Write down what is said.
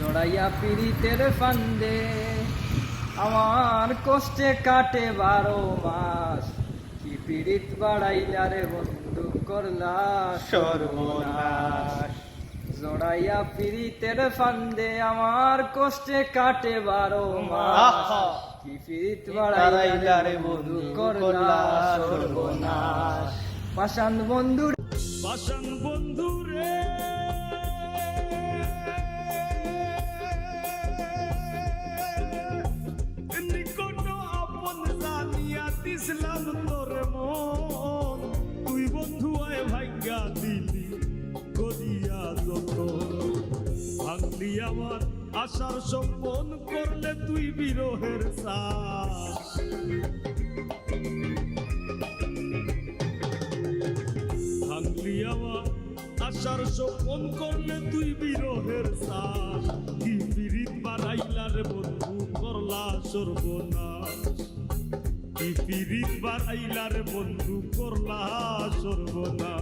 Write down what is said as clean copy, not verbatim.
জড়াইয়া পীড়িতের ফান্দে আমার কষ্টে কাটে 12 মাস। কি পীড়িত বাড়াইলা রে বন্ধু, করলা সর্বনাশ। জড়াইয়া পীড়িতের ফান্দে আমার কষ্টে কাটে 12 মাস। কি পীড়িত বাড়াইলা রে বন্ধু, করলা সর্বনাশ। পাষাণ বন্ধু, পাষাণ বন্ধু রে, নিকট আপন জানিয়া দিছিলাম তোর মন, তুই বন্ধু আয় ভাগ্যা দিলি করিয়া যত। ভাঙলি আমার আশার সম্পন, করলে তুই বিরহের শ্বাস। ভাঙলি আমার আশার সম্পন, করলে তুই বিরহের শ্বাস। কি পীড়িত বাড়াইলা রে বন্ধু, করলা সর্বনাশ। কি পীড়িত বাড়াইলা রে বন্ধু, করলা সর্বনাশ।